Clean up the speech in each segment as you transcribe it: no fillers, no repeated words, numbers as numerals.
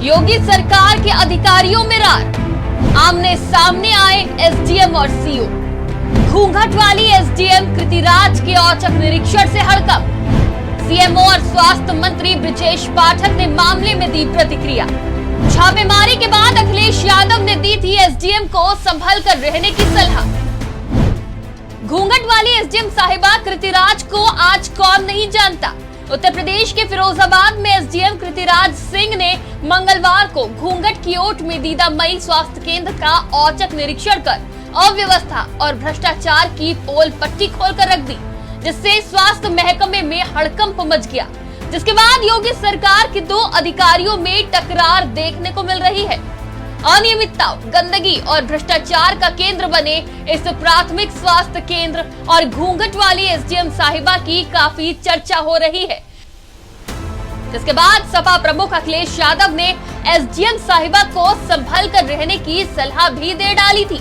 योगी सरकार के अधिकारियों में रार, आमने सामने आए एसडीएम और सीओ। घूंघट वाली एसडीएम कृतिराज के औचक निरीक्षण से हड़कंप। सीएमओ और स्वास्थ्य मंत्री बृजेश पाठक ने मामले में दी प्रतिक्रिया। छापेमारी के बाद अखिलेश यादव ने दी थी एसडीएम को संभल कर रहने की सलाह। घूंघट वाली एसडीएम साहिबा कृतिराज को आज कौन नहीं जानता। उत्तर प्रदेश के फिरोजाबाद में एसडीएम कृतिराज सिंह ने मंगलवार को घूंघट की ओट में दीदामई स्वास्थ्य केंद्र का औचक निरीक्षण कर अव्यवस्था और भ्रष्टाचार की पोल पट्टी खोलकर रख दी, जिससे स्वास्थ्य महकमे में हड़कंप मच गया। जिसके बाद योगी सरकार के 2 अधिकारियों में टकरार देखने को मिल रही है। अनियमितता, गंदगी और भ्रष्टाचार का केंद्र बने इस प्राथमिक स्वास्थ्य केंद्र और घूंघट वाली एसडीएम साहिबा की काफी चर्चा हो रही है। जिसके बाद सपा प्रमुख अखिलेश यादव ने एसडीएम साहिबा को संभल कर रहने की सलाह भी दे डाली थी।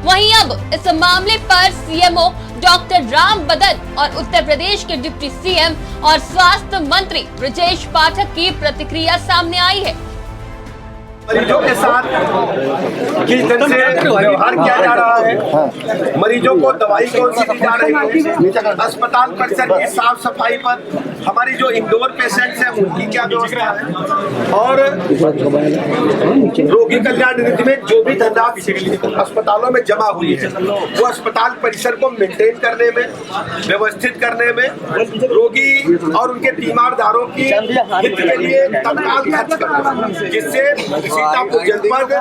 वहीं अब इस मामले पर सीएमओ डॉक्टर राम बदन और उत्तर प्रदेश के डिप्टी सीएम और स्वास्थ्य मंत्री बृजेश पाठक की प्रतिक्रिया सामने आई है। मरीजों के साथ किस ढंग से व्यवहार किया जा रहा है, मरीजों को दवाई कौन सी दी जा रही है, अस्पताल परिसर की साफ सफाई पर हमारी जो इंडोर पेशेंट्स हैं उनकी क्या व्यवस्था है, और रोगी कल्याण निधि में जो भी धनराशि अस्पतालों में जमा हुई है वो अस्पताल परिसर को मेंटेन करने में, व्यवस्थित करने में, रोगी और उनके तीमारदारों की हित के लिए तत्काल खर्च करना, जिससे सीतापुर जनपद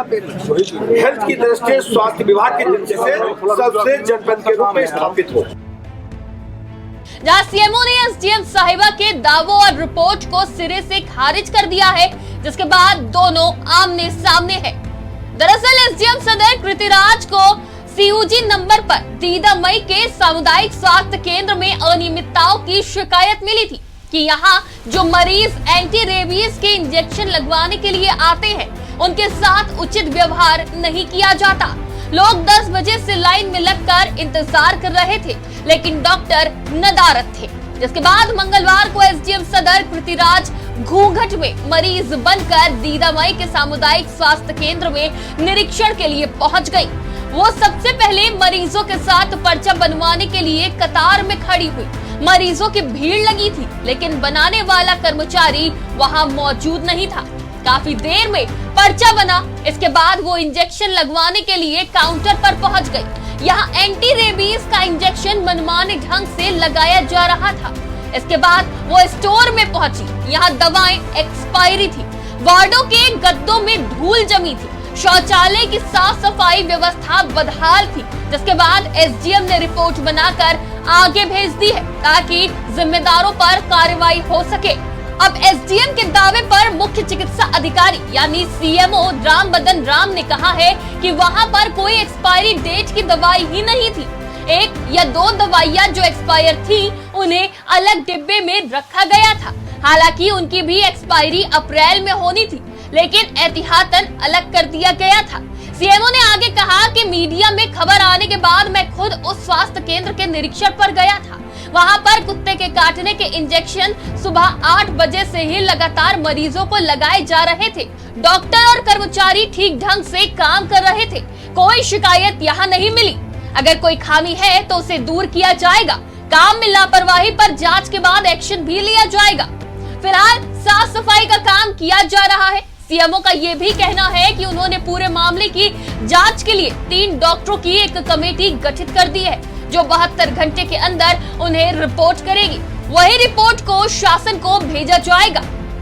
हेल्थ की दृष्टि से स्वास्थ्य विभाग की दृष्टि से सबसे जनपद के रूप में स्थापित हो। जहां सीएमओ ने एसडीएम साहिबा के दावों और रिपोर्ट को सिरे से खारिज कर दिया है, जिसके बाद दोनों आमने सामने हैं। दरअसल एसडीएम सदर कृतिराज को सीयूजी नंबर पर दीदामई के सामुदायिक स्वास्थ्य केंद्र में अनियमितताओं की शिकायत मिली थी कि यहाँ जो मरीज एंटी रेबीज के इंजेक्शन लगवाने के लिए आते हैं उनके साथ उचित व्यवहार नहीं किया जाता। लोग 10 बजे से लाइन में लगकर इंतजार कर रहे थे, लेकिन डॉक्टर नदारद थे। जिसके बाद मंगलवार को एसडीएम सदर कृतिराज घूंघट में मरीज बनकर दीदामई के सामुदायिक स्वास्थ्य केंद्र में निरीक्षण के लिए पहुंच गई। वो सबसे पहले मरीजों के साथ पर्चा बनवाने के लिए कतार में खड़ी हुई। मरीजों की भीड़ लगी थी, लेकिन बनाने वाला कर्मचारी वहां मौजूद नहीं था। काफी देर में पर्चा बना। इसके बाद वो इंजेक्शन लगवाने के लिए काउंटर पर पहुंच गई। यहाँ एंटी रेबीज का इंजेक्शन मनमाने ढंग से लगाया जा रहा था। इसके बाद वो स्टोर में पहुंची। यहाँ दवाएं एक्सपायरी थी। वार्डों के गद्दों में धूल जमी थी। शौचालय की साफ सफाई व्यवस्था बदहाल थी। जिसके बाद एसडीएम ने रिपोर्ट बनाकर आगे भेज दी है ताकि जिम्मेदारों पर कार्रवाई हो सके। अब एसडीएम के दावे पर मुख्य चिकित्सा अधिकारी यानी सीएमओ राम बदन राम ने कहा है कि वहां पर कोई एक्सपायरी डेट की दवाई ही नहीं थी। 1 या 2 दवाइयां जो एक्सपायर थी उन्हें अलग डिब्बे में रखा गया था। हालांकि उनकी भी एक्सपायरी अप्रैल में होनी थी, लेकिन एहतियातन अलग कर दिया गया था। सीएमओ ने आगे कहा कि मीडिया में खबर आने के बाद मैं खुद उस स्वास्थ्य केंद्र के निरीक्षण पर गया था। वहां पर कुत्ते के काटने के इंजेक्शन सुबह 8 बजे से ही लगातार मरीजों को लगाए जा रहे थे। डॉक्टर और कर्मचारी ठीक ढंग से काम कर रहे थे। कोई शिकायत यहाँ नहीं मिली। अगर कोई खामी है तो उसे दूर किया जाएगा। काम में लापरवाही पर जांच के बाद एक्शन भी लिया जाएगा। फिलहाल साफ सफाई का काम किया जा रहा है। सीएमओ का ये भी कहना है कि उन्होंने पूरे मामले की जांच के लिए 3 डॉक्टरों की एक कमेटी गठित कर दी है, जो 72 घंटे के अंदर उन्हें रिपोर्ट करेगी। वही रिपोर्ट को शासन को भेजा जाएगा।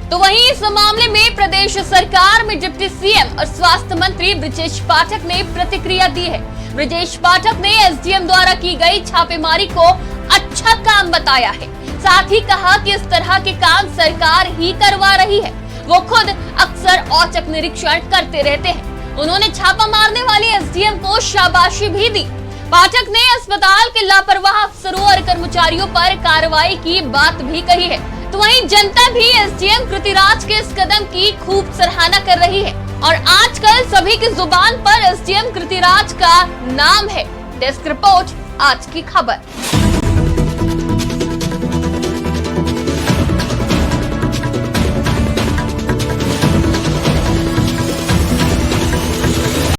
तो वहीं इस मामले में प्रदेश सरकार में डिप्टी सीएम और स्वास्थ्य मंत्री बृजेश पाठक ने प्रतिक्रिया दी है। बृजेश पाठक ने एसडीएम द्वारा की गई छापेमारी को अच्छा काम बताया है। साथ ही कहा कि इस तरह के काम सरकार ही करवा रही है। वो खुद अक्सर औचक निरीक्षण करते रहते हैं। उन्होंने छापा मारने वाले एसडीएम को शाबाशी भी दी। पाठक ने अस्पताल के लापरवाह अफसरों और कर्मचारियों पर कार्रवाई की बात भी कही है। तो वहीं जनता भी एसडीएम कृतिराज के इस कदम की खूब सराहना कर रही है और आजकल सभी की जुबान पर एसडीएम कृतिराज का नाम है। डेस्क रिपोर्ट, आज की खबर।